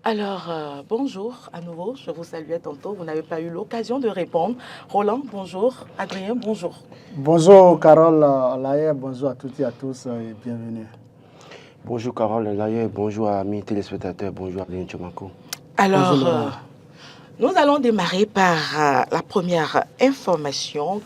Alors, bonjour à nouveau. Je vous saluais tantôt. Vous n'avez pas eu l'occasion de répondre. Roland, bonjour. Adrien, bonjour. Bonjour Carole Laye, bonjour à toutes et à tous et bienvenue. Bonjour Carole Laye, bonjour amis téléspectateurs, bonjour Adrien Tchomako. Alors, Bonjour Laurent. nous allons démarrer par la première information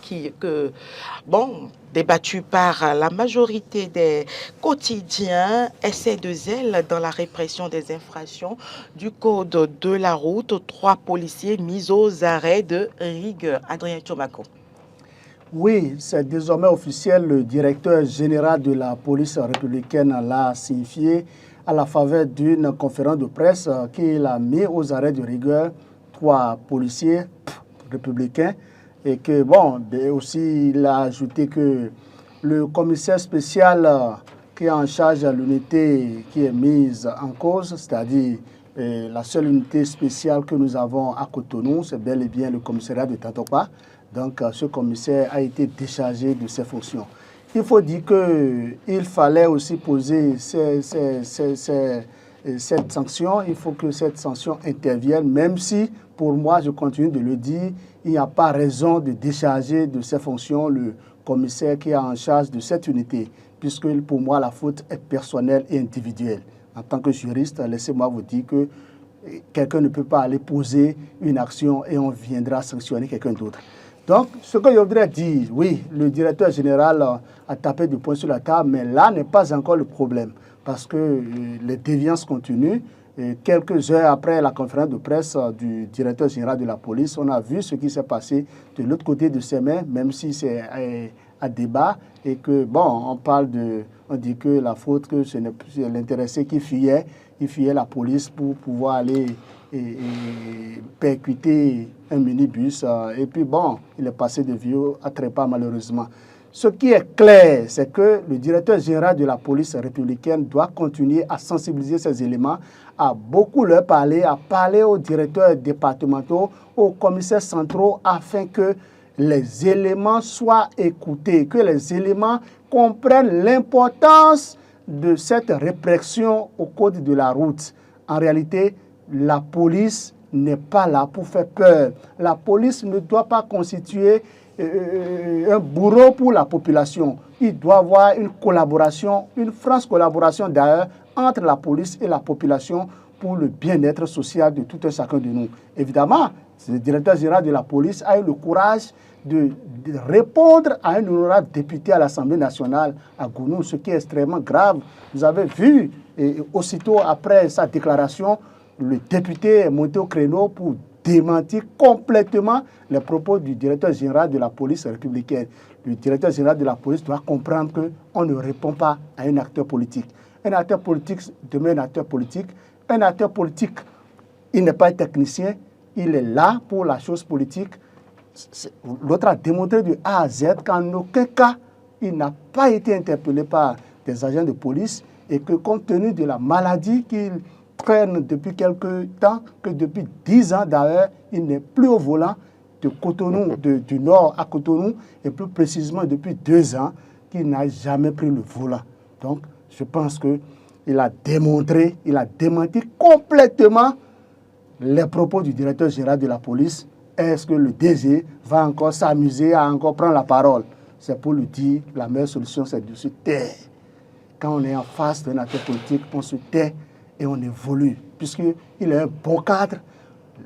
débattue par la majorité des quotidiens, essai de zèle dans la répression des infractions du code de la route. 3 policiers mis aux arrêts de rigueur. Adrien Tchomako. Oui, c'est désormais officiel, le directeur général de la police républicaine l'a signifié à la faveur d'une conférence de presse qu'il a mis aux arrêts de rigueur 3 policiers républicains et que, aussi il a ajouté que le commissaire spécial qui est en charge de l'unité qui est mise en cause, c'est-à-dire la seule unité spéciale que nous avons à Cotonou, c'est bel et bien le commissariat de Tantokpa. Donc, ce commissaire a été déchargé de ses fonctions. Il faut dire qu'il fallait aussi poser cette sanction. Il faut que cette sanction intervienne, même si, pour moi, je continue de le dire, il n'y a pas raison de décharger de ses fonctions le commissaire qui est en charge de cette unité, puisque pour moi, la faute est personnelle et individuelle. En tant que juriste, laissez-moi vous dire que quelqu'un ne peut pas aller poser une action et on viendra sanctionner quelqu'un d'autre. Donc, ce que je voudrais dire, oui, le directeur général a tapé du poing sur la table, mais là n'est pas encore le problème, parce que les déviances continuent. Et quelques heures après la conférence de presse du directeur général de la police, on a vu ce qui s'est passé de l'autre côté de ses mains, même si c'est à débat, et que, on dit que la faute, que ce n'est plus l'intéressé qui fuyait, il fuyait la police pour pouvoir aller et percuter un minibus. Et puis il est passé de vieux à trépas malheureusement. Ce qui est clair, c'est que le directeur général de la police républicaine doit continuer à sensibiliser ces éléments, à beaucoup leur parler, à parler aux directeurs départementaux, aux commissaires centraux, afin que les éléments soient écoutés, que les éléments comprennent l'importance de cette répression au code de la route. En réalité, la police n'est pas là pour faire peur. La police ne doit pas constituer un bourreau pour la population. Il doit y avoir une collaboration, une franche collaboration d'ailleurs, entre la police et la population pour le bien-être social de tout un chacun de nous. Évidemment, le directeur général de la police a eu le courage de répondre à un honorable député à l'Assemblée nationale à Gounou, ce qui est extrêmement grave. Vous avez vu, et aussitôt après sa déclaration, le député est monté au créneau pour démentir complètement les propos du directeur général de la police républicaine. Le directeur général de la police doit comprendre qu'on ne répond pas à un acteur politique. Un acteur politique demeure un acteur politique. Un acteur politique, il n'est pas un technicien, il est là pour la chose politique. L'autre a démontré de A à Z qu'en aucun cas, il n'a pas été interpellé par des agents de police et que compte tenu de la maladie qu'il traîne depuis quelques temps, que depuis 10 ans d'ailleurs, il n'est plus au volant de Cotonou, du nord à Cotonou, et plus précisément depuis 2 ans, qu'il n'a jamais pris le volant. Donc, je pense qu'il a démontré, il a démenti complètement les propos du directeur général de la police. Est-ce que le DG va encore s'amuser à encore prendre la parole? C'est pour lui dire, la meilleure solution, c'est de se taire. Quand on est en face d'un acteur politique, on se tait et on évolue, puisqu'il est un bon cadre.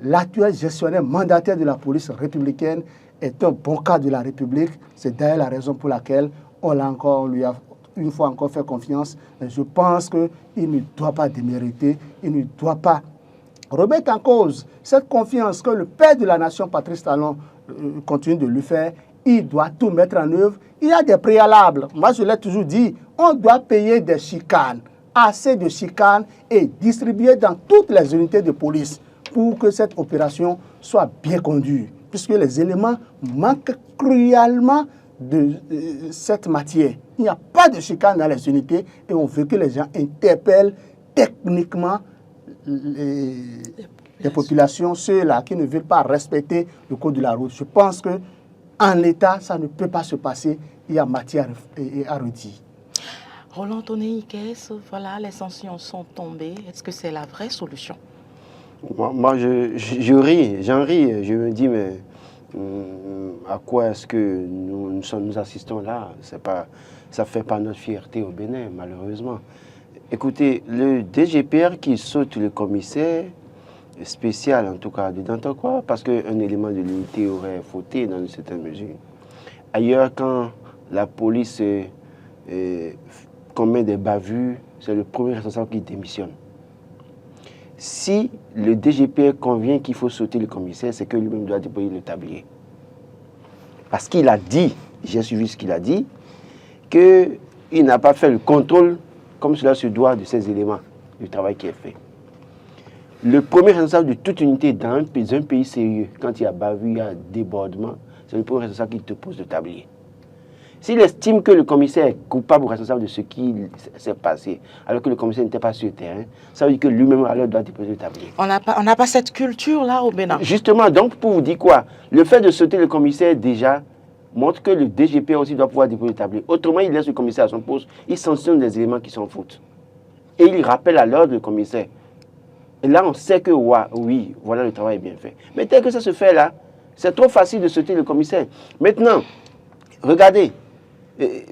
L'actuel gestionnaire mandataire de la police républicaine est un bon cadre de la République. C'est d'ailleurs la raison pour laquelle on lui a une fois encore fait confiance. Et je pense qu'il ne doit pas démériter, il ne doit pas remettre en cause cette confiance que le père de la nation, Patrice Talon, continue de lui faire. Il doit tout mettre en œuvre. Il y a des préalables. Moi, je l'ai toujours dit, on doit payer des chicanes, assez de chicanes et distribuer dans toutes les unités de police pour que cette opération soit bien conduite, puisque les éléments manquent cruellement de cette matière. Il n'y a pas de chicane dans les unités et on veut que les gens interpellent techniquement les populations, ceux-là qui ne veulent pas respecter le code de la route. Je pense qu'en l'état, ça ne peut pas se passer. Il y a matière à redire. Roland Tonei, voilà, les sanctions sont tombées. Est-ce que c'est la vraie solution? Moi, j'en ris. Je me dis, mais à quoi est-ce que nous assistons là? Ça ne fait pas notre fierté au Bénin, malheureusement. Écoutez, le DGPR qui saute le commissaire spécial, en tout cas, de Dantakwa, parce qu'un élément de l'unité aurait fauté dans une certaine mesure. Ailleurs, quand la police commet des bavures, c'est le premier responsable qui démissionne. Si le DGPR convient qu'il faut sauter le commissaire, c'est que lui-même doit déployer le tablier. Parce qu'il a dit, j'ai suivi ce qu'il a dit, qu'il n'a pas fait le contrôle comme cela se doit de ces éléments du travail qui est fait. Le premier responsable de toute unité dans un pays sérieux, quand il y a bavure, il y a débordement, c'est le premier responsable qui te pose le tablier. S'il estime que le commissaire est coupable ou responsable de ce qui s'est passé, alors que le commissaire n'était pas sur le terrain, ça veut dire que lui-même alors doit déposer le tablier. On n'a pas cette culture-là au Bénin. Justement, donc pour vous dire quoi, le fait de sauter le commissaire déjà montre que le DGP aussi doit pouvoir déposer le tablier. Autrement, il laisse le commissaire à son poste, il sanctionne des éléments qui sont en faute. Et il rappelle à l'ordre le commissaire. Et là, on sait que oui, voilà, le travail est bien fait. Mais tel que ça se fait là, c'est trop facile de sauter le commissaire. Maintenant, regardez,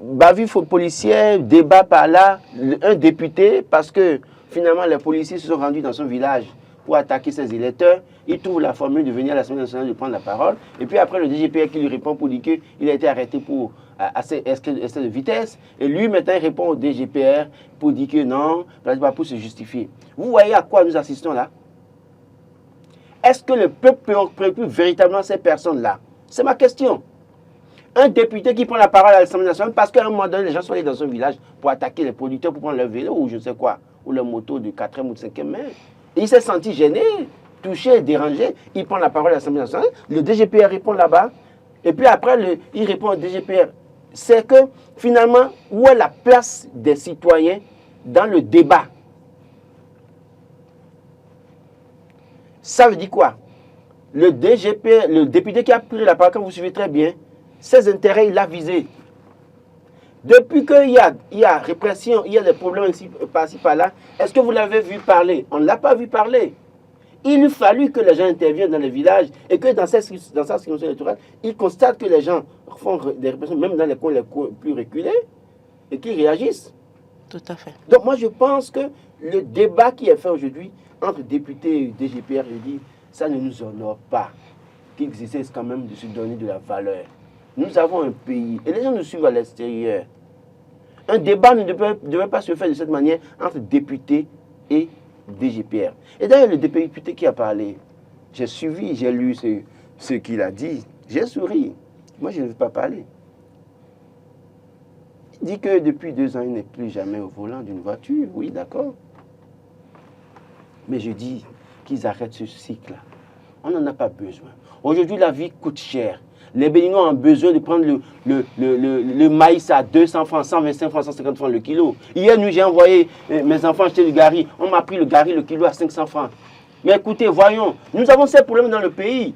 bavure policière, débat par là, un député, parce que finalement les policiers se sont rendus dans son village pour attaquer ses électeurs, il trouve la formule de venir à l'Assemblée nationale de prendre la parole, et puis après le DGPR qui lui répond pour dire qu'il a été arrêté pour excès de vitesse, et lui maintenant il répond au DGPR pour dire que non, pour se justifier. Vous voyez à quoi nous assistons là? Est-ce que le peuple préoccupe véritablement ces personnes-là? C'est ma question. Un député qui prend la parole à l'Assemblée nationale parce qu'à un moment donné, les gens sont allés dans son village pour attaquer les producteurs, pour prendre leur vélo ou je ne sais quoi, ou leur moto de 4e ou de 5e main. Et il s'est senti gêné, touché, dérangé. Il prend la parole à l'Assemblée nationale, le DGPR répond là-bas, et puis après, il répond au DGPR. C'est que finalement, où est la place des citoyens dans le débat? Ça veut dire quoi? Le DGPR, le député qui a pris la parole, quand vous suivez très bien, ses intérêts, il a visé. Depuis qu'il y a répression, il y a des problèmes ici, par-ci, par-là, est-ce que vous l'avez vu parler? On ne l'a pas vu parler. Il eût fallu que les gens interviennent dans les villages et que dans sa circonscription électorale, ils constatent que les gens font des répressions, même dans les coins les plus reculés, et qu'ils réagissent. Tout à fait. Donc moi, je pense que le débat qui est fait aujourd'hui entre députés et DGPR, je dis, ça ne nous honore pas. Qu'ils essaient quand même de se donner de la valeur. Nous avons un pays, et les gens nous suivent à l'extérieur. Un débat ne devait pas se faire de cette manière entre députés et DGPR. Et d'ailleurs, le député qui a parlé, j'ai suivi, j'ai lu ce qu'il a dit, j'ai souri. Moi, je ne veux pas parler. Il dit que depuis 2 ans, il n'est plus jamais au volant d'une voiture. Oui, d'accord. Mais je dis qu'ils arrêtent ce cycle-là. On n'en a pas besoin. Aujourd'hui, la vie coûte cher. Les Béninois ont besoin de prendre le maïs à 200 francs, 125 francs, 150 francs le kilo. Hier, j'ai envoyé mes enfants acheter du gari. On m'a pris le gari, le kilo à 500 francs. Mais écoutez, voyons, nous avons ces problèmes dans le pays.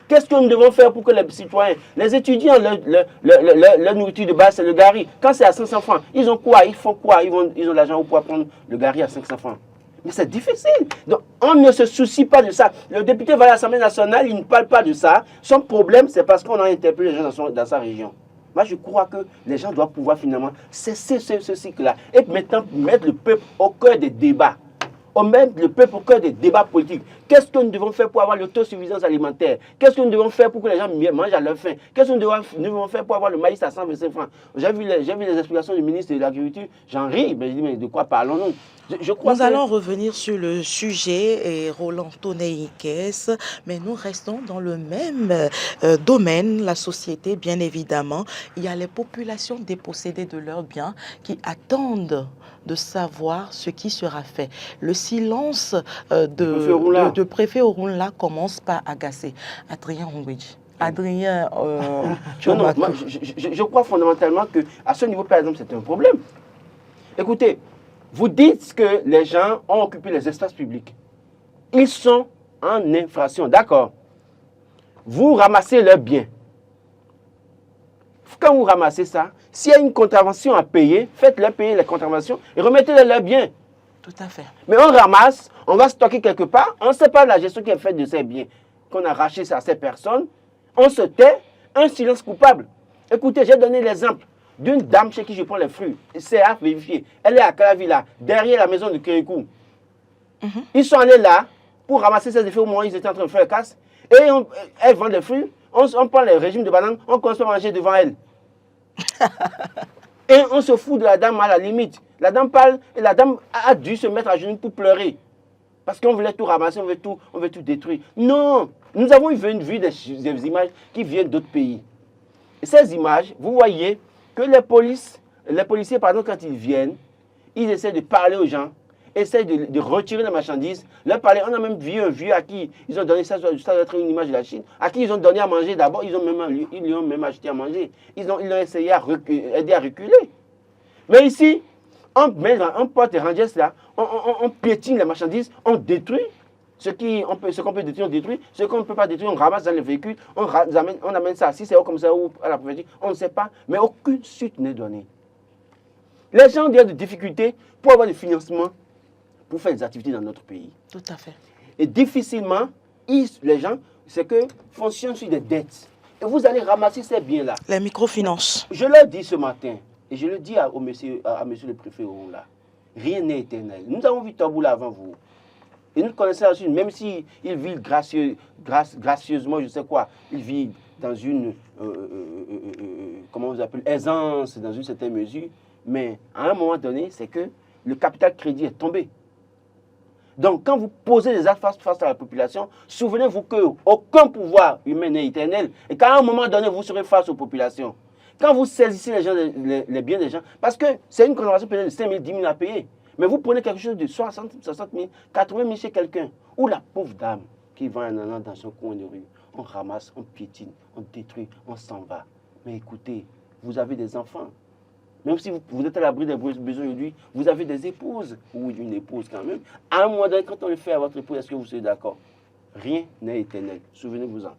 Qu'est-ce que nous devons faire pour que les citoyens, les étudiants, leur nourriture de base, c'est le gari. Quand c'est à 500 francs, ils ont quoi? Ils font quoi? Ils ont l'argent pour prendre le gari à 500 francs. Mais c'est difficile. Donc, on ne se soucie pas de ça. Le député va à l'Assemblée nationale, il ne parle pas de ça. Son problème, c'est parce qu'on a interpellé les gens dans sa région. Moi, je crois que les gens doivent pouvoir finalement cesser ce cycle-là et maintenant mettre le peuple au cœur des débats. On met le peuple au cœur des débats politiques. Qu'est-ce que nous devons faire pour avoir l'autosuffisance alimentaire? Qu'est-ce que nous devons faire pour que les gens mangent à leur faim? Qu'est-ce que nous devons faire pour avoir le maïs à 125 francs? J'ai vu les explications du ministre de l'Agriculture, j'en ris, mais je dis, mais de quoi parlons-nous? Nous allons revenir sur le sujet, et Roland Toneikes, mais nous restons dans le même domaine, la société, bien évidemment. Il y a les populations dépossédées de leurs biens qui attendent de savoir ce qui sera fait. Le silence de préfet Orunla commence par agacer. Adrien Ongweji. Adrien, non, moi, je crois fondamentalement qu'à ce niveau, par exemple, c'est un problème. Écoutez, vous dites que les gens ont occupé les espaces publics. Ils sont en infraction, d'accord. Vous ramassez leurs biens. Quand vous ramassez ça, s'il y a une contravention à payer, faites-leur payer les contraventions et remettez-leur leurs biens. Tout à fait. Mais on ramasse, on va stocker quelque part, on ne sait pas la gestion qui est faite de ces biens qu'on a arrachés à ces personnes. On se tait, un silence coupable. Écoutez, j'ai donné l'exemple d'une dame chez qui je prends les fruits. C'est à vérifier. Elle est à Calavilla, derrière la maison de Kérékou. Ils sont allés là pour ramasser ces effets au moment où ils étaient en train de faire casse. Et elle vend les fruits. On prend les régimes de bananes, on commence à manger devant elle. Et on se fout de la dame à la limite. La dame parle et la dame a dû se mettre à genoux pour pleurer. Parce qu'on voulait tout ramasser, on veut tout détruire. Non, nous avons vu des images qui viennent d'autres pays. Et ces images, vous voyez que les policiers, par exemple, quand ils viennent, ils essaient de parler aux gens, essaient de retirer la marchandise, leur parler. On a même vu un vieux à qui ils ont donné, ça doit être une image de la Chine, à qui ils ont donné à manger d'abord, ils lui ont même acheté à manger. Ils ont essayé aider à reculer. Mais ici, on porte les rangers là, on piétine les marchandises, on détruit. Ce qu'on peut détruire, on détruit. Ce qu'on ne peut pas détruire, on ramasse dans les véhicules, on amène ça, si c'est au commissariat ou à la préfecture, on ne sait pas, mais aucune suite n'est donnée. Les gens ont des difficultés pour avoir du financement pour faire des activités dans notre pays. Tout à fait. Et difficilement, les gens, c'est que fonctionnent sur des dettes. Et vous allez ramasser ces biens-là. Les microfinances. Je leur dis ce matin, et je le dis à monsieur le préfet là, rien n'est éternel. Nous avons vu Tamboula avant vous. Et nous connaissons la Chine, même s'il vit gracieusement, je sais quoi, il vit dans une, comment vous appelez, aisance, dans une certaine mesure. Mais à un moment donné, c'est que le capital crédit est tombé. Donc, quand vous posez des actes face à la population, souvenez-vous qu'aucun pouvoir humain n'est éternel et qu'à un moment donné, vous serez face aux populations. Quand vous saisissez les biens des gens, parce que c'est une conservation peut-être de 5 000, 10 000 à payer, mais vous prenez quelque chose de 60 000, 80 000 chez quelqu'un, ou la pauvre dame qui vend un ananas dans son coin de rue, on ramasse, on piétine, on détruit, on s'en va. Mais écoutez, vous avez des enfants. Même si vous êtes à l'abri des besoins aujourd'hui, vous avez des épouses, ou une épouse quand même. À un moment donné, quand on le fait à votre épouse, est-ce que vous serez d'accord? Rien n'est éternel. Souvenez-vous-en.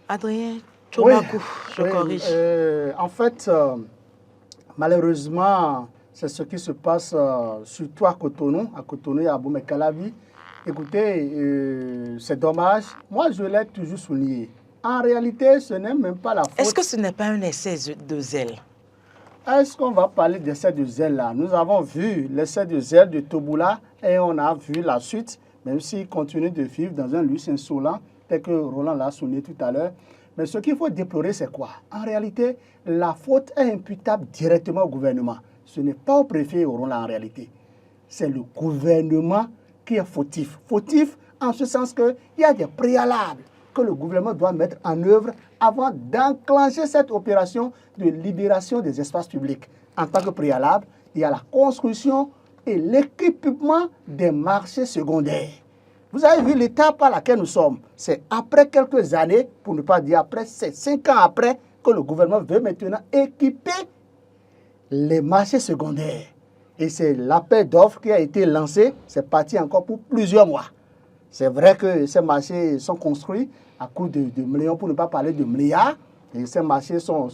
Adrien Tchomakou, je corrige. En fait, malheureusement, c'est ce qui se passe surtout à Cotonou et à Boumé-Calavi. Écoutez, c'est dommage. Moi, je l'ai toujours souligné. En réalité, ce n'est même pas la faute. Est-ce que ce n'est pas un essai de zèle? Est-ce qu'on va parler d'essai de zèle là? Nous avons vu l'essai de zèle de Toboula et on a vu la suite, même s'il continue de vivre dans un luxe insolent, tel que Roland l'a souligné tout à l'heure. Mais ce qu'il faut déplorer, c'est quoi? En réalité, la faute est imputable directement au gouvernement. Ce n'est pas au préfet et au Roland en réalité. C'est le gouvernement qui est fautif. Fautif en ce sens qu'il y a des préalables que le gouvernement doit mettre en œuvre avant d'enclencher cette opération de libération des espaces publics. En tant que préalable, il y a la construction et l'équipement des marchés secondaires. Vous avez vu l'étape à laquelle nous sommes. C'est après quelques années, pour ne pas dire après, c'est 5 ans après que le gouvernement veut maintenant équiper les marchés secondaires. Et c'est l'appel d'offres qui a été lancé. C'est parti encore pour plusieurs mois. C'est vrai que ces marchés sont construits à coût de millions, pour ne pas parler de milliards. Et ces marchés sont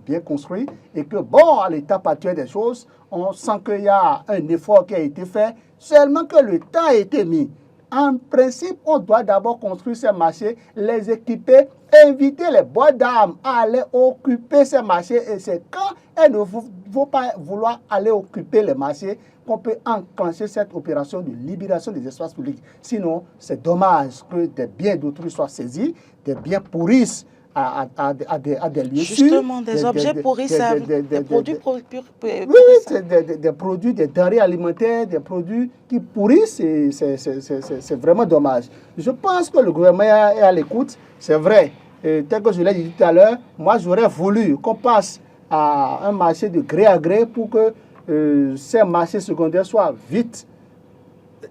bien construits. Et que, bon, à l'étape actuelle des choses, on sent qu'il y a un effort qui a été fait, seulement que le temps a été mis. En principe, on doit d'abord construire ces marchés, les équiper, inviter les bois d'armes à aller occuper ces marchés. Et c'est quand il ne faut pas vouloir aller occuper les marchés qu'on peut enclencher cette opération de libération des espaces publics. Sinon, c'est dommage que des biens d'autrui soient saisis, des biens pourrissent à des lieux sûrs. Justement, des objets pourrissent, des produits pourrissent. Oui, des produits, des denrées alimentaires, des produits qui pourrissent, c'est vraiment dommage. Je pense que le gouvernement est à l'écoute, c'est vrai. Tel que je l'ai dit tout à l'heure, moi j'aurais voulu qu'on passe à un marché de gré à gré pour que ces marchés secondaires soient vite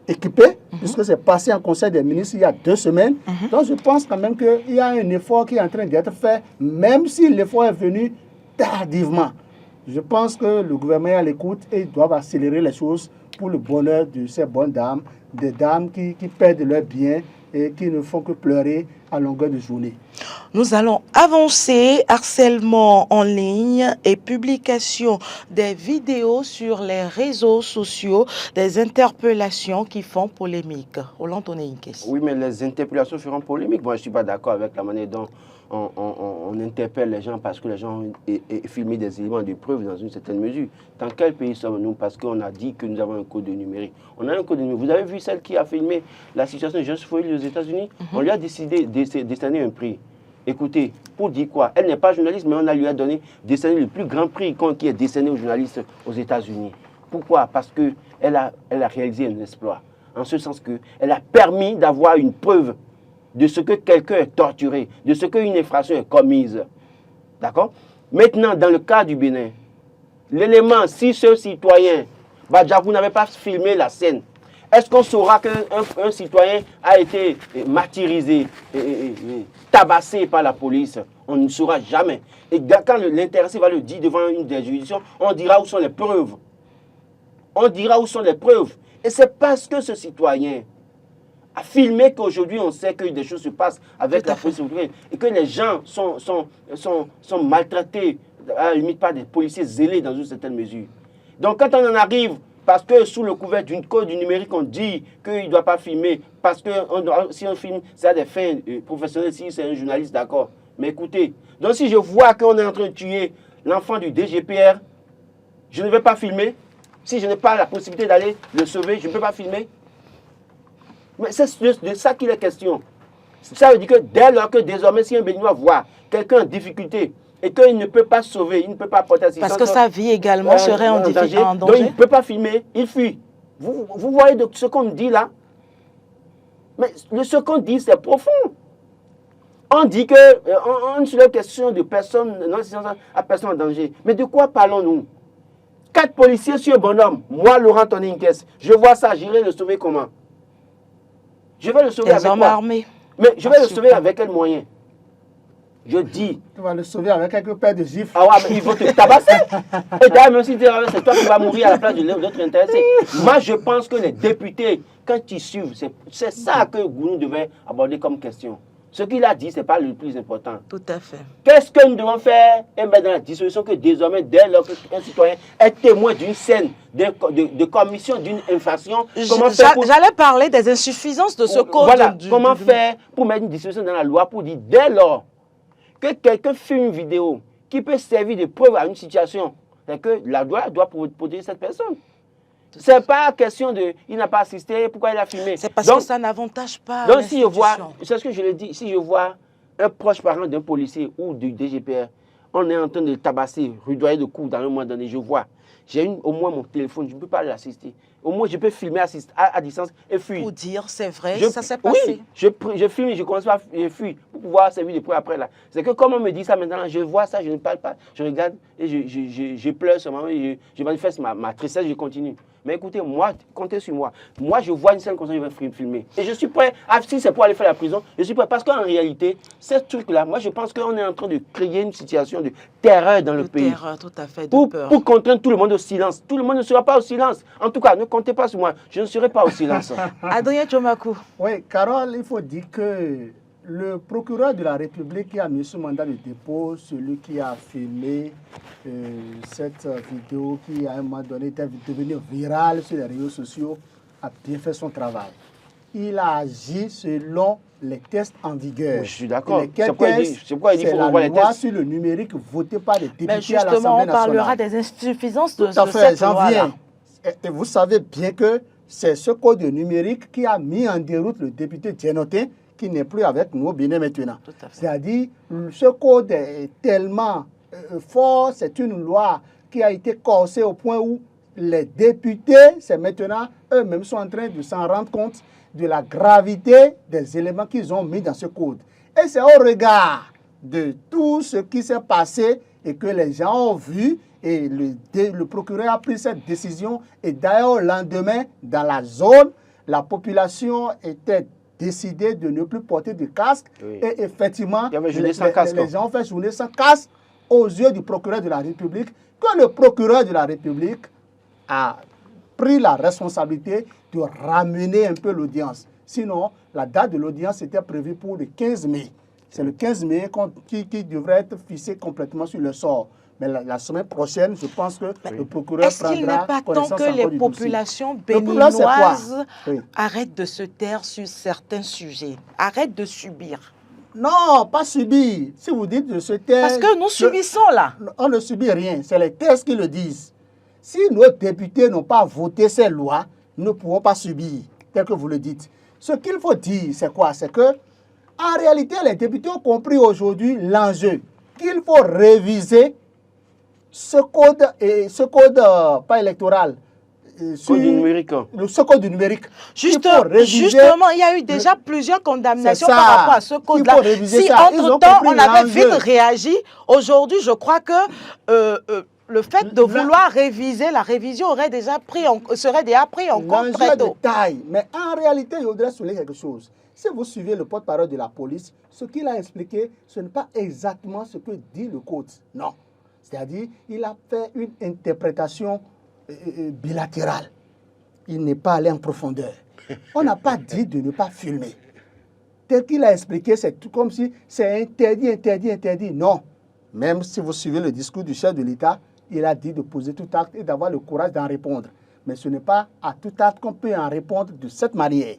équipés, puisque c'est passé en conseil des ministres il y a 2 semaines. Donc je pense quand même qu'il y a un effort qui est en train d'être fait, même si l'effort est venu tardivement. Je pense que le gouvernement est à l'écoute et ils doivent accélérer les choses pour le bonheur de ces bonnes dames, des dames qui perdent leurs biens et qui ne font que pleurer à longueur de journée. Nous allons avancer. Harcèlement en ligne et publication des vidéos sur les réseaux sociaux, des interpellations qui font polémique. Roland Toneinkes. Oui, mais les interpellations feront polémique. Moi, je ne suis pas d'accord avec la manière dont on interpelle les gens parce que les gens ont filmé des éléments de preuve dans une certaine mesure. Dans quel pays sommes-nous? Parce qu'on a dit que nous avons un code numérique. On a un code numérique. Vous avez vu celle qui a filmé la situation de George Floyd aux États-Unis? On lui a décidé de décerner un prix. Écoutez, pour dire quoi? Elle n'est pas journaliste, mais on lui a donné décerné le plus grand prix qui est décerné aux journalistes aux États-Unis. Pourquoi? Parce qu'elle a réalisé un exploit. En ce sens qu'elle a permis d'avoir une preuve de ce que quelqu'un est torturé, de ce qu'une infraction est commise. D'accord? Maintenant, dans le cas du Bénin, l'élément, si ce citoyen, vous n'avez pas filmé la scène, est-ce qu'on saura qu'un citoyen a été martyrisé, tabassé par la police? On ne saura jamais. Et quand l'intéressé va le dire devant une des juridictions, on dira où sont les preuves. On dira où sont les preuves. Et c'est parce que ce citoyen a filmé qu'aujourd'hui on sait que des choses se passent avec la police et que les gens sont maltraités à la limite par des policiers zélés dans une certaine mesure. Donc quand on en arrive, parce que sous le couvert d'une code du numérique, on dit qu'il ne doit pas filmer, parce que si on filme, c'est à des fins professionnelles, si c'est un journaliste, d'accord. Mais écoutez, donc si je vois qu'on est en train de tuer l'enfant du DGPR, je ne vais pas filmer. Si je n'ai pas la possibilité d'aller le sauver, je ne peux pas filmer. Mais c'est de ça qu'il est question. Ça veut dire que dès lors que désormais, si un Béninois voit quelqu'un en difficulté et qu'il ne peut pas sauver, il ne peut pas porter assistance. Parce que sa vie également serait en danger. Donc il ne peut pas filmer, il fuit. Vous voyez de ce qu'on dit là? Mais ce qu'on dit, c'est profond. On dit que on sur la question de personne, non, à personne en danger. Mais de quoi parlons-nous? 4 policiers sur un bonhomme. Moi, Laurent Toneinkes, je vois ça, j'irai le sauver comment? Je vais le sauver avec quoi? Armés. Mais je vais le sauver avec quel moyen? Je dis. Tu vas le sauver avec quelques paires de gifles. Ah ouais, mais ils vont te tabasser. Et d'ailleurs, même si c'est toi qui vas mourir à la place de l'autre intéressé. Moi, je pense que les députés, quand ils suivent, c'est ça que Gounou devait aborder comme question. Ce qu'il a dit, ce n'est pas le plus important. Tout à fait. Qu'est-ce que nous devons faire et mettre dans la disposition que désormais, dès lors qu'un citoyen est témoin d'une scène, de commission d'une infraction, J'allais parler des insuffisances de ce code. Voilà, comment faire pour mettre une disposition dans la loi pour dire, dès lors que quelqu'un filme une vidéo qui peut servir de preuve à une situation, c'est que la loi doit protéger cette personne. Ce n'est pas question de il n'a pas assisté, pourquoi il a filmé. C'est parce que ça n'avantage pas. Donc si je vois, c'est ce que je l'ai dit, si je vois un proche parent d'un policier ou du DGPR, on est en train de le tabasser, rudoyer de coups dans un moment donné, je vois. J'ai au moins mon téléphone, je ne peux pas l'assister. Au moins, je peux filmer à distance et fuir. Pour dire, c'est vrai, ça s'est passé. Oui, je filme, je commence à fuir pour pouvoir servir de preuve après là. C'est que comme on me dit ça maintenant, je vois ça, je ne parle pas, je regarde et je pleure seulement, je manifeste ma tristesse, je continue. Mais écoutez, moi, comptez sur moi. Moi, je vois une scène comme ça, je vais filmer. Et je suis prêt, si c'est pour aller faire la prison, je suis prêt. Parce qu'en réalité, ce truc-là, moi, je pense qu'on est en train de créer une situation de terreur dans le pays. Terreur, tout à fait, de peur. Pour contraindre tout le monde au silence. Tout le monde ne sera pas au silence. En tout cas, ne comptez pas sur moi. Je ne serai pas au silence. Adrien Tchomakou. Oui, Carole, il faut dire que le procureur de la République qui a mis sous mandat de dépôt, celui qui a filmé cette vidéo qui à un moment donné était devenue virale sur les réseaux sociaux, a bien fait son travail. Il a agi selon les tests en vigueur. Oui, je suis d'accord. C'est pourquoi il dit qu'il faut revoir les tests. La loi sur le numérique votée par les députés à l'Assemblée nationale. Mais justement, on parlera des insuffisances de Tout à fait, cette loi-là. Et vous savez bien que c'est ce code numérique qui a mis en déroute le député Dienotin, qui n'est plus avec nous au Bénin maintenant. C'est-à-dire, ce code est tellement fort, c'est une loi qui a été corsée au point où les députés, c'est maintenant, eux-mêmes sont en train de s'en rendre compte de la gravité des éléments qu'ils ont mis dans ce code. Et c'est au regard de tout ce qui s'est passé et que les gens ont vu, et le procureur a pris cette décision. Et d'ailleurs, au lendemain, dans la zone, la population était décidée de ne plus porter de casque. Oui. Et effectivement, les gens ont fait journée sans casque aux yeux du procureur de la République, que le procureur de la République a pris la responsabilité de ramener un peu l'audience. Sinon, la date de l'audience était prévue pour le 15 mai. C'est le 15 mai qui devrait être fixé complètement sur le sort. Mais la semaine prochaine, je pense que le procureur Est-ce qu'il n'est pas temps que les populations béninoises arrêtent de se taire sur certains sujets, arrêtent de subir? Non, pas subir. Si vous dites de se taire... Parce que nous subissons là. On ne subit rien, c'est les textes qui le disent. Si nos députés n'ont pas voté ces lois, nous ne pouvons pas subir, tel que vous le dites. Ce qu'il faut dire, c'est quoi? C'est que, en réalité, les députés ont compris aujourd'hui l'enjeu, qu'il faut réviser ce code pas électoral. Code du numérique. Ce code du numérique. Justement, il y a eu déjà plusieurs condamnations par rapport à ce code-là. Si entre-temps, on avait vite réagi, aujourd'hui, je crois que le fait de vouloir réviser, la révision serait déjà pris en compte très tôt. De taille. Mais en réalité, je voudrais souligner quelque chose. Si vous suivez le porte-parole de la police, ce qu'il a expliqué, ce n'est pas exactement ce que dit le code. Non. C'est-à-dire, il a fait une interprétation bilatérale. Il n'est pas allé en profondeur. On n'a pas dit de ne pas filmer. Tel qu'il a expliqué, c'est tout comme si c'est interdit, interdit, interdit. Non. Même si vous suivez le discours du chef de l'État, il a dit de poser tout acte et d'avoir le courage d'en répondre. Mais ce n'est pas à tout acte qu'on peut en répondre de cette manière.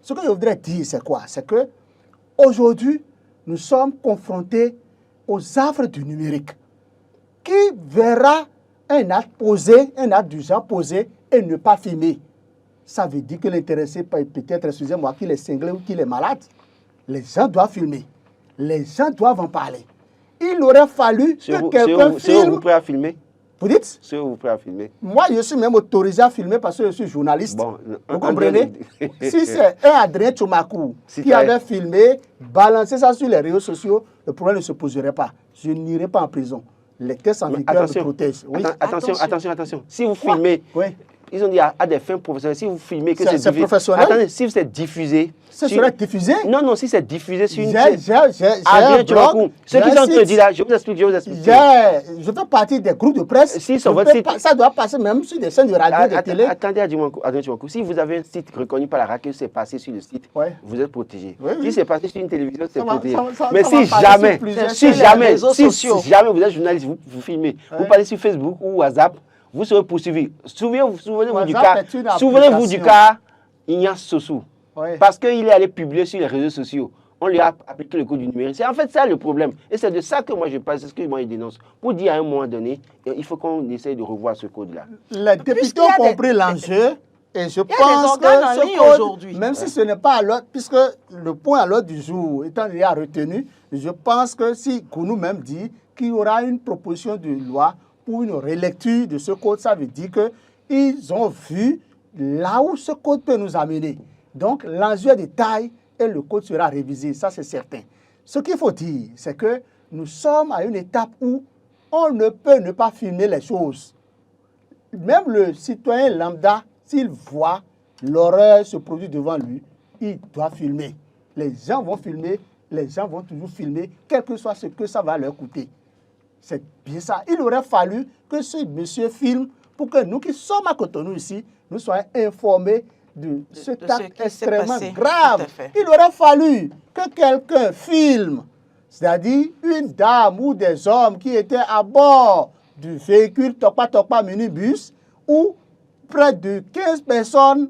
Ce que je voudrais dire, c'est quoi? C'est que aujourd'hui, nous sommes confrontés aux affres du numérique. Qui verra un acte posé, un acte du genre posé et ne pas filmer? Ça veut dire que l'intéressé peut-être, excusez-moi, qu'il est cinglé ou qu'il est malade. Les gens doivent filmer. Les gens doivent en parler. Il aurait fallu que quelqu'un filme. C'est vous prêt à filmer? Vous dites? C'est vous prêt à filmer? Moi, je suis même autorisé à filmer parce que je suis journaliste. Bon, vous comprenez? Si c'est un Adrien Tchoumakou qui avait filmé, balancé ça sur les réseaux sociaux, le problème ne se poserait pas. Je n'irai pas en prison. Les tests en vigueur me protègent. Oui. Attention. Si vous filmez, ils ont dit à des fins professionnelles, si vous filmez que c'est professionnel. Attendez, si c'est diffusé. Ce serait diffusé? Non, si c'est diffusé sur une chaîne. Ce qu'ils ont te dit là, je vous explique. Je fais partie des groupes de presse. Si sur votre site, ça doit passer même sur des chaînes de radio, de télé. Attendez, Adrien Tchoumakou, si vous avez un site reconnu par la RAC, que c'est passé sur le site, vous êtes protégé. Si c'est passé sur une télévision, c'est protégé. Mais si jamais vous êtes journaliste, vous filmez, vous parlez sur Facebook ou WhatsApp, vous serez poursuivi. Souvenez-vous du cas Ignace Sossou. Parce qu'il est allé publier sur les réseaux sociaux. On lui a appliqué le code du numérique. C'est en fait ça le problème. Et c'est de ça que moi je parle, c'est ce que moi je dénonce. Pour dire à un moment donné, il faut qu'on essaye de revoir ce code-là. Les députés ont compris l'enjeu. Et je pense que ce code, même si ce n'est pas à l'ordre, puisque le point à l'ordre du jour étant déjà retenu, je pense que si Gounou même dit qu'il y aura une proposition de loi pour une relecture de ce code, ça veut dire qu'ils ont vu là où ce code peut nous amener. Donc, l'enjeu est de taille et le code sera révisé, ça c'est certain. Ce qu'il faut dire, c'est que nous sommes à une étape où on ne peut ne pas filmer les choses. Même le citoyen lambda, s'il voit l'horreur se produire devant lui, il doit filmer. Les gens vont filmer, les gens vont toujours filmer, quel que soit ce que ça va leur coûter. C'est bien ça. Il aurait fallu que ce monsieur filme pour que nous qui sommes à Cotonou ici, nous soyons informés de cet acte extrêmement grave. Il aurait fallu que quelqu'un filme, c'est-à-dire une dame ou des hommes qui étaient à bord du véhicule Topa minibus où près de 15 personnes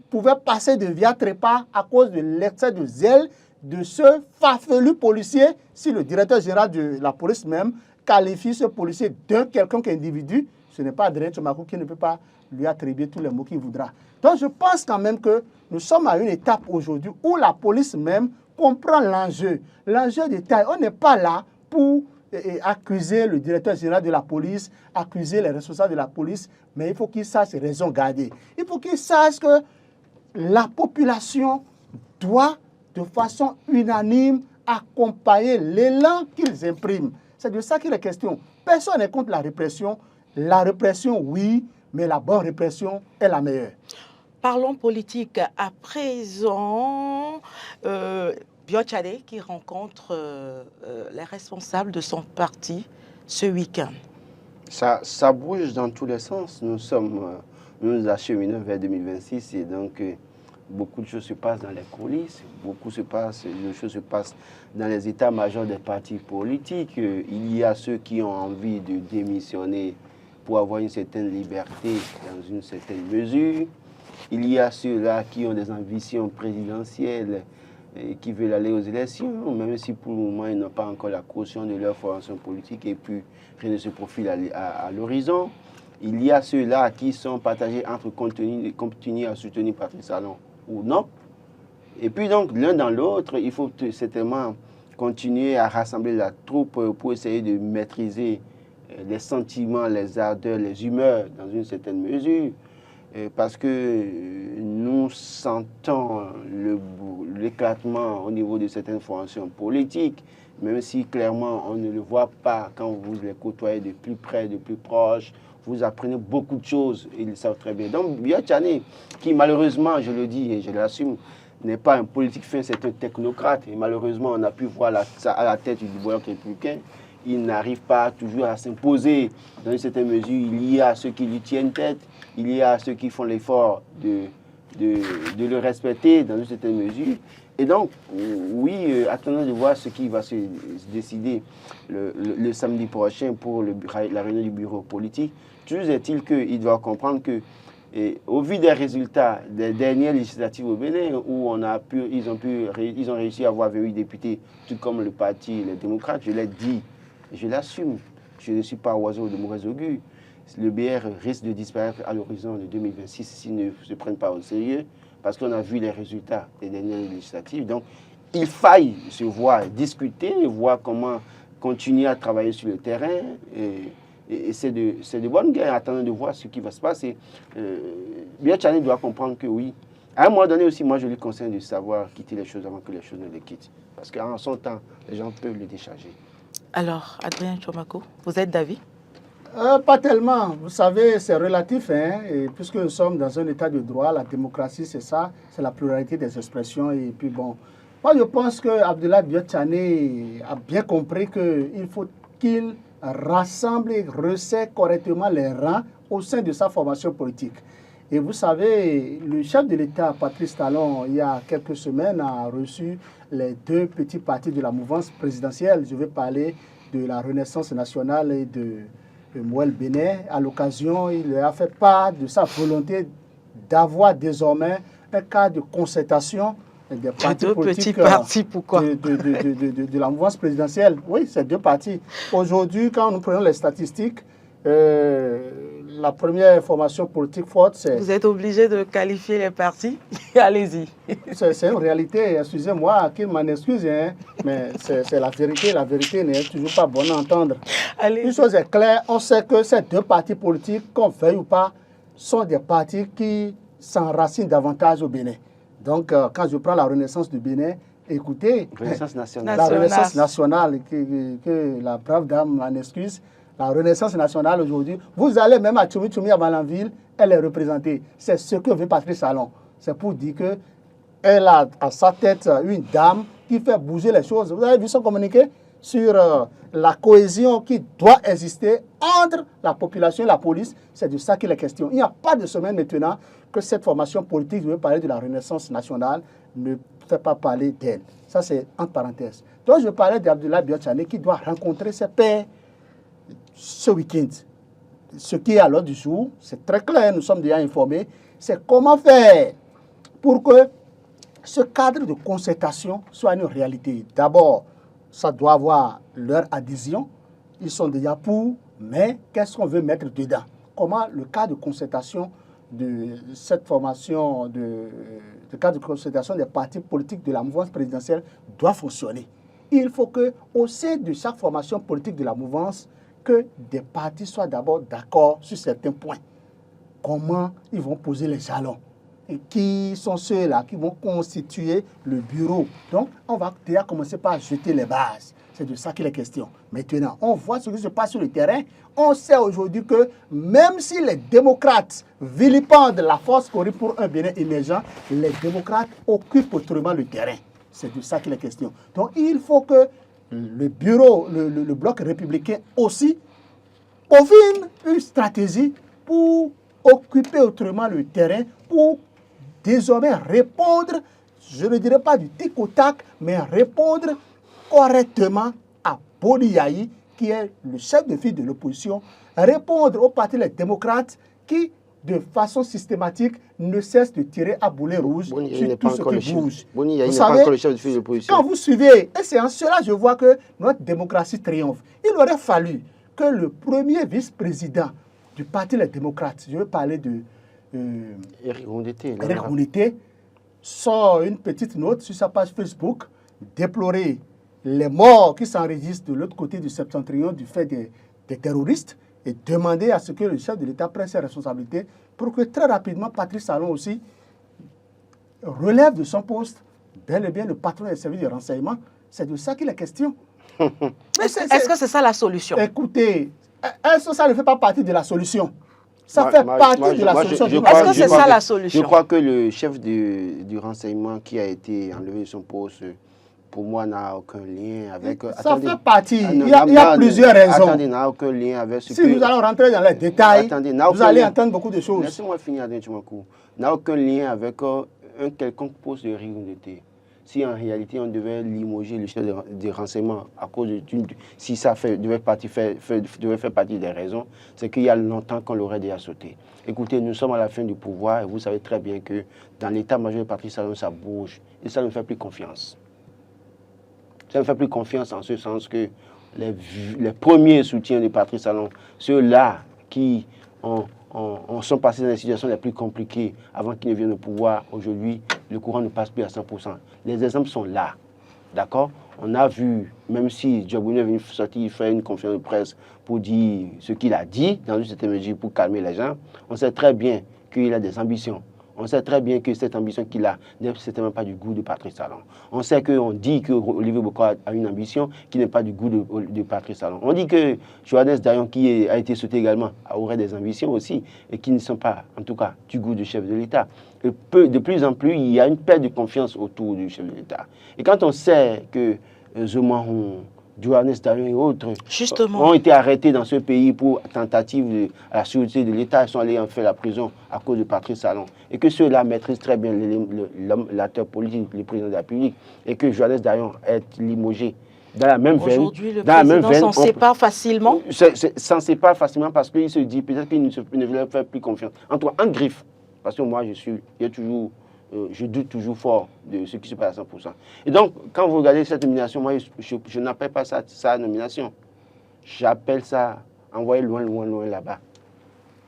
pouvaient passer de Via Trépas à cause de l'excès de zèle de ce farfelu policier. Si le directeur général de la police même qualifie ce policier d'un quelconque individu, ce n'est pas Adrien Tchoumakou qui ne peut pas lui attribuer tous les mots qu'il voudra. Donc je pense quand même que nous sommes à une étape aujourd'hui où la police même comprend l'enjeu. L'enjeu de taille, on n'est pas là pour accuser le directeur général de la police, accuser les responsables de la police, mais il faut qu'ils sachent raison garder. Il faut qu'ils sachent que la population doit de façon unanime accompagner l'élan qu'ils impriment. C'est de ça qu'il est question. Personne n'est contre la répression. La répression, oui, mais la bonne répression est la meilleure. Parlons politique. À présent, Biotchadé qui rencontre les responsables de son parti ce week-end. Ça bouge dans tous les sens. Nous nous acheminons vers 2026 et donc beaucoup de choses se passent dans les coulisses, de choses se passent dans les états-majors des partis politiques. Il y a ceux qui ont envie de démissionner pour avoir une certaine liberté dans une certaine mesure. Il y a ceux-là qui ont des ambitions présidentielles et qui veulent aller aux élections, même si pour le moment ils n'ont pas encore la caution de leur formation politique et puis rien ne se profile à l'horizon. Il y a ceux-là qui sont partagés entre continuer à soutenir Patrice Talon ou non. Et puis donc, l'un dans l'autre, il faut certainement continuer à rassembler la troupe pour essayer de maîtriser les sentiments, les ardeurs, les humeurs dans une certaine mesure. Parce que nous sentons l'éclatement au niveau de certaines formations politiques, même si clairement on ne le voit pas quand vous les côtoyez de plus près, de plus proche. Vous apprenez beaucoup de choses et ils le savent très bien. Donc, Biya Tchane, qui malheureusement, je le dis et je l'assume, n'est pas un politique fin, c'est un technocrate. Et malheureusement, on a pu voir à la tête du bloc républicain, il n'arrive pas toujours à s'imposer dans une certaine mesure. Il y a ceux qui lui tiennent tête, il y a ceux qui font l'effort de le respecter dans une certaine mesure. Et donc, oui, attendons de voir ce qui va se décider le samedi prochain pour la réunion du bureau politique. Toujours est-il qu'il doit comprendre que, au vu des résultats des dernières législatives au Bénin, où ils ont réussi à avoir 28 députés, tout comme le parti, les démocrates, je l'ai dit, je l'assume, je ne suis pas oiseau de mauvais augure. Le BR risque de disparaître à l'horizon de 2026 s'ils ne se prennent pas au sérieux, parce qu'on a vu les résultats des dernières législatives. Donc, il faille se voir discuter, voir comment continuer à travailler sur le terrain. Et c'est de bonne guerre, attendant de voir ce qui va se passer. Biya Tchane doit comprendre que oui, à un moment donné aussi, moi je lui conseille de savoir quitter les choses avant que les choses ne les quittent. Parce qu'en son temps, les gens peuvent le décharger. Alors, Adrien Tchomako, vous êtes d'avis? Pas tellement. Vous savez, c'est relatif, hein, et puisque nous sommes dans un état de droit, la démocratie, c'est ça, c'est la pluralité des expressions. Et puis bon, moi je pense que Abdoulaye Biya Tchane a bien compris qu'il faut qu'il rassemble et resserre correctement les rangs au sein de sa formation politique. Et vous savez, le chef de l'État, Patrice Talon, il y a quelques semaines, a reçu les deux petits partis de la mouvance présidentielle. Je vais parler de la Renaissance nationale et de Mouel Bénin. À l'occasion, il leur a fait part de sa volonté d'avoir désormais un cadre de concertation des partis politiques, pourquoi de la mouvance présidentielle. Oui, c'est deux partis. Aujourd'hui, quand nous prenons les statistiques, la première formation politique forte, c'est... Vous êtes obligé de qualifier les partis? Allez-y. C'est une réalité, excusez-moi, qu'il m'en excuse, hein, mais c'est la vérité. La vérité n'est toujours pas bonne à entendre. Une chose est claire, on sait que ces deux partis politiques, qu'on veuille ou pas, sont des partis qui s'enracinent davantage au Bénin. Donc, quand je prends la Renaissance du Bénin, écoutez, Renaissance nationale. la Renaissance nationale, que la brave dame m'en excuse, la Renaissance nationale aujourd'hui, vous allez même à Tchoumi à Malanville, elle est représentée. C'est ce que veut Patrice Talon. C'est pour dire qu'elle a à sa tête une dame qui fait bouger les choses. Vous avez vu son communiqué sur la cohésion qui doit exister entre la population et la police. C'est de ça qu'il est question. Il n'y a pas de semaine maintenant que cette formation politique, je veux parler de la Renaissance nationale, ne fait pas parler d'elle. Ça, c'est entre parenthèses. Donc, je parlais d'Abdoulaye Biya Tchane qui doit rencontrer ses pairs ce week-end. Ce qui est à l'ordre du jour, c'est très clair, nous sommes déjà informés, c'est comment faire pour que ce cadre de concertation soit une réalité. D'abord, ça doit avoir leur adhésion, ils sont déjà pour, mais qu'est-ce qu'on veut mettre dedans? Comment le cadre de concertation de cette formation, de cadre de concertation des partis politiques de la mouvance présidentielle doit fonctionner. Il faut qu'au sein de chaque formation politique de la mouvance, que des partis soient d'abord d'accord sur certains points. Comment ils vont poser les jalons et qui sont ceux-là qui vont constituer le bureau. Donc, on va déjà commencer par jeter les bases. C'est de ça qu'il est question. Maintenant, on voit ce qui se passe sur le terrain. On sait aujourd'hui que même si les démocrates vilipendent la force qu'on pour un Bénin émergent, les démocrates occupent autrement le terrain. C'est de ça qu'il est question. Donc, il faut que le bureau, le bloc républicain aussi, confine une stratégie pour occuper autrement le terrain, pour désormais répondre, je ne dirais pas du tic au tac, mais répondre correctement à Boni Yayi, qui est le chef de file de l'opposition, répondre au parti Les Démocrates qui, de façon systématique, ne cesse de tirer à boulet rouge sur tout ce qui bouge. Boni Yayi n'est pas encore le chef de file de l'opposition. Quand vous suivez, et c'est en cela que je vois que notre démocratie triomphe, il aurait fallu que le premier vice-président du parti Les Démocrates, je veux parler de Eric Rondeté, sort une petite note sur sa page Facebook, déplorer les morts qui s'enregistrent de l'autre côté du septentrion du fait des terroristes et demander à ce que le chef de l'État prenne ses responsabilités pour que très rapidement Patrice Talon aussi relève de son poste, bel et bien le patron des services de renseignement. C'est de ça qu'il est question. Est-ce que c'est ça la solution? Écoutez, est-ce que ça ne fait pas partie de la solution? Ça fait partie de la solution. Est-ce que c'est ça la solution? Je crois que le chef du renseignement qui a été enlevé de son poste, pour moi, n'a aucun lien avec... Ça fait partie. Il y a plusieurs raisons. Attendez, n'a aucun lien avec ce que... Si nous allons rentrer dans les détails, vous allez entendre beaucoup de choses. Laissez-moi finir, Adrien Tchoumakou. N'a aucun lien avec un quelconque poste de Rondeté. Si en réalité on devait limoger le chef de renseignement à cause si ça devait faire partie des raisons, c'est qu'il y a longtemps qu'on l'aurait déjà sauté. Écoutez, nous sommes à la fin du pouvoir et vous savez très bien que dans l'état-major de Patrice Talon, ça bouge et ça ne fait plus confiance. Ça ne fait plus confiance en ce sens que les premiers soutiens de Patrice Talon, ceux-là qui sont passés dans les situations les plus compliquées avant qu'ils ne viennent au pouvoir, aujourd'hui, le courant ne passe plus à 100%. Les exemples sont là, d'accord? On a vu, même si Djabouné est venu sortir faire une conférence de presse pour dire ce qu'il a dit, dans une certaine mesure pour calmer les gens, on sait très bien qu'il a des ambitions. On sait très bien que cette ambition qu'il a n'est certainement pas du goût de Patrice Talon. On sait qu'on dit que Olivier Bokar a une ambition qui n'est pas du goût de Patrice Talon. On dit que Johannes Dayon, qui a été sauté également, aurait des ambitions aussi et qui ne sont pas, en tout cas, du goût du chef de l'État. De plus en plus, il y a une perte de confiance autour du chef de l'État. Et quand on sait que Zoumahon, Johannes Dayon et autres ont été arrêtés dans ce pays pour tentative à la sûreté de l'État. Ils sont allés en faire la prison à cause de Patrice Talon. Et que ceux-là maîtrisent très bien l'acteur politique, le président de la République. Et que Johannes Dayon est limogé dans la même veine. Aujourd'hui, le président s'en sépare facilement. S'en sépare facilement parce qu'il se dit peut-être qu'il ne veut faire plus confiance. En griffe. Parce que moi, je doute toujours fort de ce qui se passe à 100%. Et donc, quand vous regardez cette nomination, moi, je n'appelle pas ça nomination. J'appelle ça envoyer loin, loin, loin là-bas.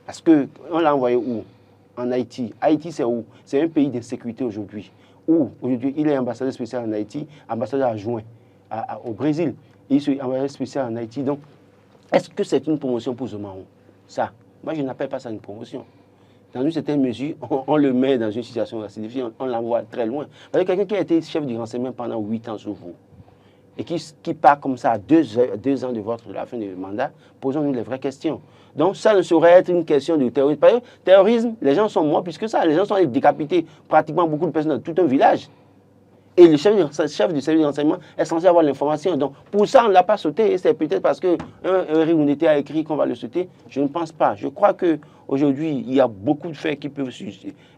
Parce qu'on l'a envoyé où? En Haïti. Haïti, c'est où? C'est un pays d'insécurité aujourd'hui. Où, aujourd'hui, il est ambassadeur spécial en Haïti, ambassadeur adjoint au Brésil. Il est ambassadeur spécial en Haïti. Donc, est-ce que c'est une promotion pour Zoumahon? Ça, moi, je n'appelle pas ça une promotion. Dans une certaine mesure, on le met dans une situation assez difficile, on l'envoie très loin. Vous avez quelqu'un qui a été chef du renseignement pendant 8 ans sur vous, et qui part comme ça à 2 ans de la fin du mandat, posons-nous les vraies questions. Donc ça ne saurait être une question de terrorisme. Parce que terrorisme, les gens sont morts plus que ça, les gens sont décapités, pratiquement beaucoup de personnes dans tout un village. Et le chef du service de renseignement est censé avoir l'information. Donc, pour ça, on ne l'a pas sauté. Et c'est peut-être parce qu'un Rondeté a écrit qu'on va le sauter. Je ne pense pas. Je crois qu'aujourd'hui, il y a beaucoup de faits qui peuvent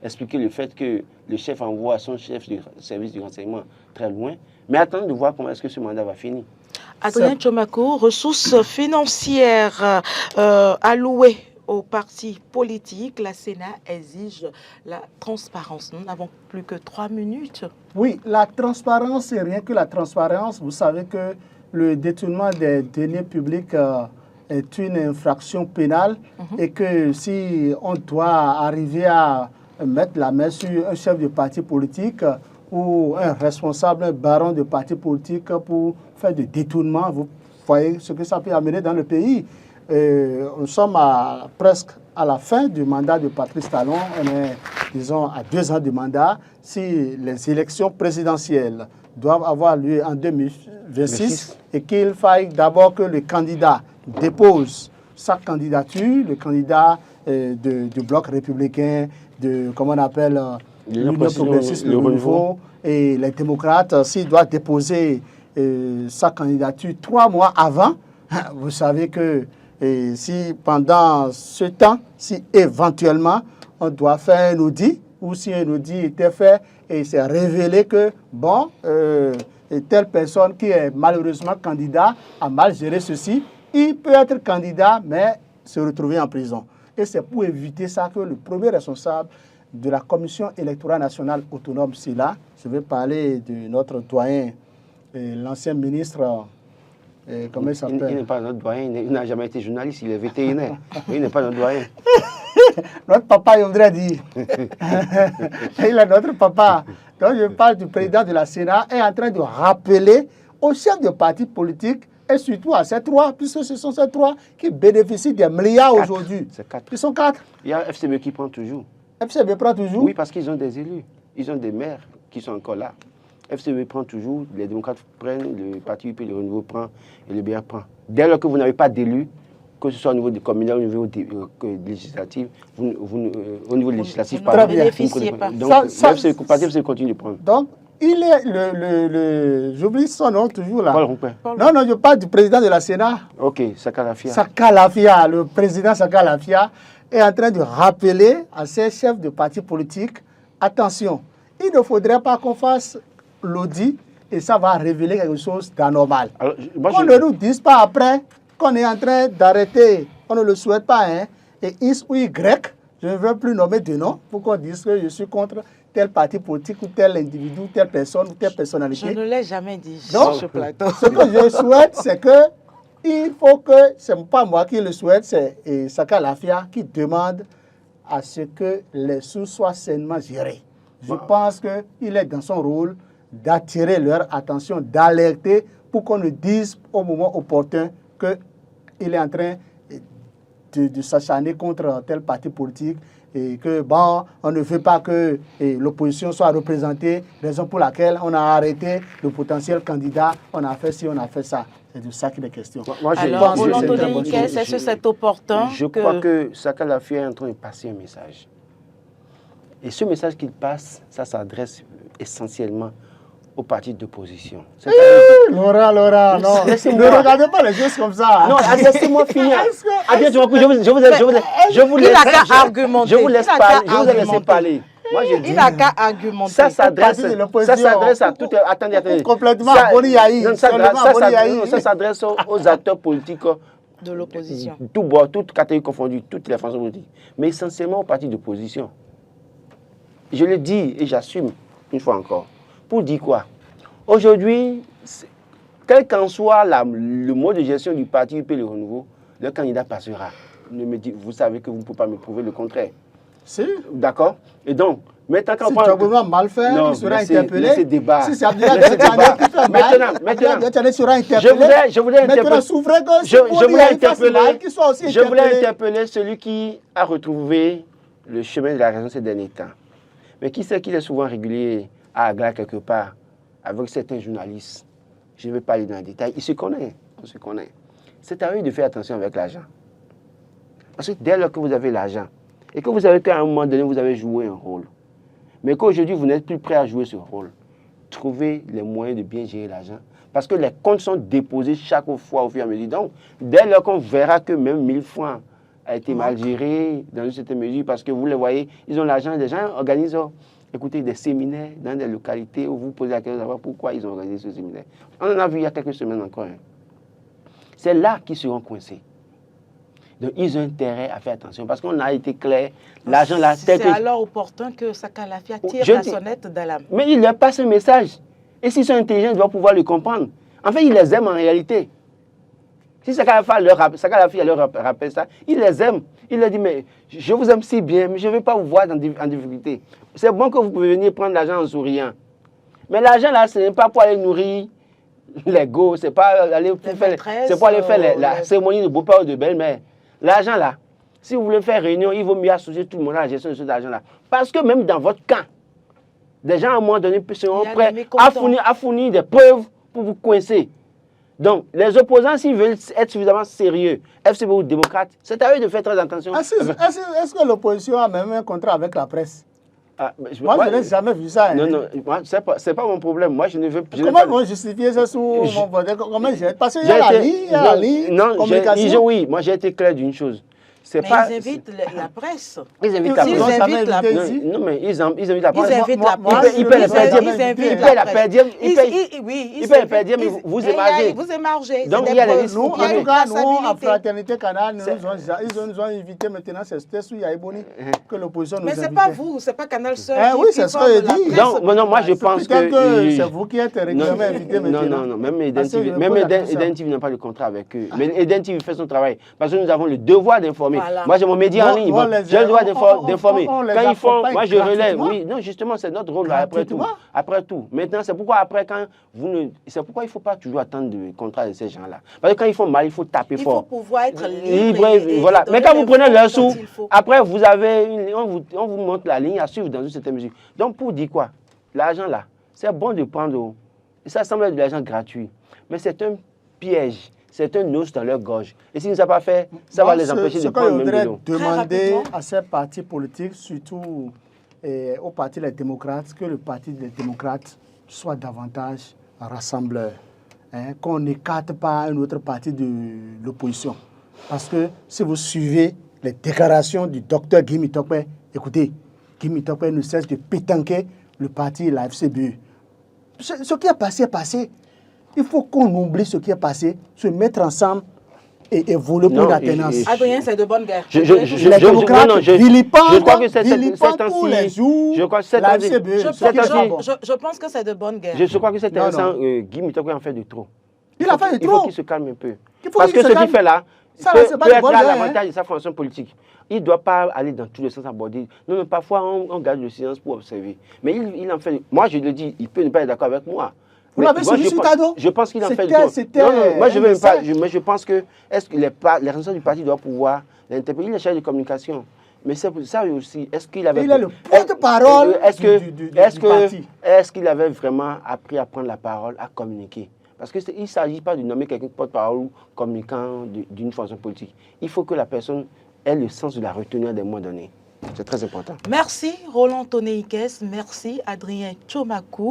expliquer le fait que le chef envoie son chef du service de renseignement très loin. Mais attendons de voir comment est-ce que ce mandat va finir. Adrien Tchoumakou, ressources financières allouées aux partis politiques, la Sénat exige la transparence. Nous n'avons plus que 3 minutes. Oui, la transparence, c'est rien que la transparence. Vous savez que le détournement des deniers publics est une infraction pénale et que si on doit arriver à mettre la main sur un chef de parti politique ou un responsable, un baron de parti politique pour faire des détournements, vous voyez ce que ça peut amener dans le pays. Nous sommes presque à la fin du mandat de Patrice Talon. On est, disons, à 2 ans de mandat. Si les élections présidentielles doivent avoir lieu en 2026 et qu'il faille d'abord que le candidat dépose sa candidature, le candidat du bloc républicain, de, comment on appelle, l'Union progressiste, le renouveau, et les démocrates, s'il doit déposer sa candidature 3 mois avant, vous savez que si pendant ce temps, si éventuellement on doit faire un audit ou si un audit était fait et il s'est révélé que, bon, et telle personne qui est malheureusement candidat a mal géré ceci, il peut être candidat mais se retrouver en prison. Et c'est pour éviter ça que le premier responsable de la Commission électorale nationale autonome, c'est là, je vais parler de notre doyen, l'ancien ministre, comment il s'appelle? Il n'est pas notre doyen, il n'a jamais été journaliste, il est vétérinaire. Il n'est pas notre doyen. Notre papa, il voudrait dire. Il est notre papa. Donc, je parle du président de la Sénat, est en train de rappeler aux chefs de partis politiques et surtout à ces trois, puisque ce sont ces trois qui bénéficient des milliards aujourd'hui. C'est 4. Ils sont 4. Il y a FCB qui prend toujours. FCB prend toujours. Oui, parce qu'ils ont des élus. Ils ont des maires qui sont encore là. FCB prend toujours, les démocrates prennent, le parti UP, le Renouveau prend et le BR prend. Dès lors que vous n'avez pas d'élus, que ce soit au niveau du communal, au niveau législatif, au niveau législatif, vous ne bénéficiez pas. Donc, le parti FCB continue de prendre. Donc, il est j'oublie son nom toujours là. Paul Roupin. Non, je parle du président de la Sénat. Ok, Sakalafia. Sakalafia, le président Sakalafia est en train de rappeler à ses chefs de partis politiques, attention, il ne faudrait pas qu'on fasse l'audit et ça va révéler quelque chose d'anormal. Qu'on ne nous dise pas après qu'on est en train d'arrêter, on ne le souhaite pas, hein, et X ou Y, je ne veux plus nommer de nom, pour qu'on dise que je suis contre tel parti politique ou tel individu, telle personne ou telle personnalité. Je ne l'ai jamais dit Donc, sur ce plateau. Ce que je souhaite, c'est que il faut que, ce n'est pas moi qui le souhaite, c'est Sakalafia qui demande à ce que les sous soient sainement gérés. Je pense qu'il est dans son rôle d'attirer leur attention, d'alerter pour qu'on ne dise au moment opportun qu'il est en train de s'acharner contre tel parti politique et que, bon, on ne veut pas que l'opposition soit représentée, raison pour laquelle on a arrêté le potentiel candidat, on a fait ci, on a fait ça. C'est de ça qu'il est question. Alors, est-ce que c'est opportun? Je crois que Sakalafia est en train de passer un message. Et ce message qu'il passe, ça s'adresse essentiellement aux partis d'opposition. Laura, non. Ne regardez pas les choses comme ça. Non, laissez-moi finir. Je vous laisse parler. Moi, je dis, il n'a qu'à argumenter. Ça s'adresse à tout. Attendez. Complètement ça s'adresse aux acteurs politiques de l'opposition. Toutes catégories confondues, toutes les formations politiques. Mais essentiellement aux partis d'opposition. Je le dis et j'assume une fois encore. Pour dire quoi? Aujourd'hui, quel qu'en soit le mode de gestion du parti UP Le Renouveau, le candidat passera. Vous savez que vous ne pouvez pas me prouver le contraire. Si. D'accord? Et donc, maintenant quand si tu as vraiment mal fait, il sera interpellé. Si c'est Abdoulaye Diané qui fait mal, Abdoulaye Diané sera interpellé. Je voulais interpeller celui qui a retrouvé le chemin de la raison ces derniers temps. Mais qui sait qu'il est souvent régulier à Agla quelque part avec certains journalistes. Je ne vais pas aller dans les détails. On se connaît. C'est à eux de faire attention avec l'argent. Parce que dès lors que vous avez l'argent, et que vous savez qu'à un moment donné, vous avez joué un rôle, mais qu'aujourd'hui, vous n'êtes plus prêt à jouer ce rôle, trouvez les moyens de bien gérer l'argent. Parce que les comptes sont déposés chaque fois au fur et à mesure. Donc, dès lors qu'on verra que même 1000 francs a été mal géré dans une certaine mesure, parce que vous les voyez, ils ont l'argent, les gens organisent écoutez, des séminaires dans des localités où vous posez la question de savoir pourquoi ils ont organisé ce séminaire. On en a vu il y a quelques semaines encore. C'est là qu'ils seront coincés. Donc, ils ont intérêt à faire attention parce qu'on a été clair. L'argent là, c'est alors opportun que Sakalafia tire la sonnette d'alarme. Mais il leur passe un message. Et s'ils sont intelligents, ils doivent pouvoir le comprendre. En fait, ils les aiment en réalité. Si Sakalafia leur rappelle ça, il les aime. Il leur dit, mais je vous aime si bien, mais je ne vais pas vous voir en difficulté. C'est bon que vous pouvez venir prendre l'argent en souriant. Mais l'argent là, ce n'est pas pour aller nourrir les go, c'est pas aller pour aller faire la cérémonie de beau-père ou de belle-mère. L'argent là, si vous voulez faire réunion, il vaut mieux associer tout le monde à la gestion de cet argent-là. Parce que même dans votre camp, des gens à un moment donné seront prêts à fournir des preuves pour vous coincer. Donc, les opposants, s'ils veulent être suffisamment sérieux, FCB ou démocrates, c'est à eux de faire très attention. Est-ce que l'opposition a même un contrat avec la presse? Moi, je n'ai jamais vu ça. Non, c'est pas mon problème. Moi, je ne veux plus. Comment vous justifiez ça sous mon vote? Parce qu'il y a la ligne, communication. Oui, moi, j'ai été clair d'une chose. c'est Mais pas... ils invitent la presse. Ils invitent la S'ils presse. invitent la invité presse. ici. Non, mais ils invitent la Ils presse. invitent la moi, presse. ils paient les Ils per diem. invitent Ils la paient la presse. per diem. Ils payent Oui, ils paient les per diem, vous émargez. Vous émargez. Donc, C'est il y a des les postes. risques. Nous, Il y a en tout une cas, nous, à traçabilité. Fraternité Canal, ils nous ont invités maintenant, c'était sous Yaïboni que l'opposition nous Mais invitait. c'est pas vous, c'est pas Canal Seul. Oui, c'est ce que j'ai dit. Donc, moi, je pense Peut-être que c'est que... vous qui êtes régulièrement invité maintenant. Non, même Eden Parce que je TV, me même pose la question. Eden TV n'a pas de contrat avec eux. Mais Eden TV fait son travail. Parce que nous avons le devoir d'informer. Voilà. Moi, j'ai mon média en ligne. Moi, J'ai le droit d'informer. on les Quand ils font, accompagne moi, je relève. gratuitement. Oui, non, justement, c'est notre rôle après tout. Gratuitement. Après tout. Maintenant, c'est pourquoi après, quand vous ne... C'est pourquoi il ne faut pas toujours attendre de contrat de ces gens-là. Parce que quand ils font mal, il faut taper Il faut fort. pouvoir être Libre, libre. voilà. Mais quand vous prenez leurs sous, il faut. après, vous avez on vous montre la ligne à suivre dans une certaine mesure. Donc, pour dire quoi? L'argent là, c'est bon de prendre. Ça semble être de l'argent gratuit. Mais c'est un piège. C'est un os dans leur gorge. Et s'ils ne savent pas faire, ça va les empêcher de prendre même de l'eau. Ce que je voudrais demander rapidement. à ces partis politiques, surtout au parti des démocrates, que le parti des démocrates soit davantage rassembleur. Hein, qu'on n'écarte pas un autre parti de l'opposition. Parce que si vous suivez les déclarations du docteur Guy Mitokpe, écoutez, Guy Mitokpe ne cesse de pétanquer le parti, la FCBE. Ce qui est passé est passé. Il faut qu'on oublie ce qui est passé, se mettre ensemble et évoluer pour Non, la tenance. Adrien, c'est de bonne guerre. Les démocrates vilipendent je crois que c'est tous les jours je crois que c'est la FCBE. Je pense que c'est de bonne guerre. Je crois que c'est Non, intéressant. Guy Mitokwe en fait de trop. Il a fait de Il faut trop. qu'il se calme un peu. Il faut Parce qu'il que se ce qu'il calme. fait là Ça, peut c'est pas peut de être bonne à guerre, l'avantage de sa formation politique. Il ne doit pas aller dans tous les sens aborder. Non, mais parfois on garde le silence pour observer. Mais il en fait. Moi, je le dis, il peut ne pas être d'accord avec moi. Vous Mais l'avez moi, suivi sur Tado? Je pense qu'il en fait de C'était trop. Non, moi je un veux pas. message. Mais je pense que est-ce que les responsables du parti doivent pouvoir l'interpeller. Il est chargé de communication. Mais c'est pour ça aussi. Est-ce qu'il avait. Il est le porte-parole du parti. Est-ce qu'il avait vraiment appris à prendre la parole, à communiquer? Parce qu'il ne s'agit pas de nommer quelqu'un porte-parole ou communicant d'une fonction politique. Il faut que la personne ait le sens de la retenue à des moments donnés. C'est très important. Merci Roland Toneikes, merci Adrien Tchomakou.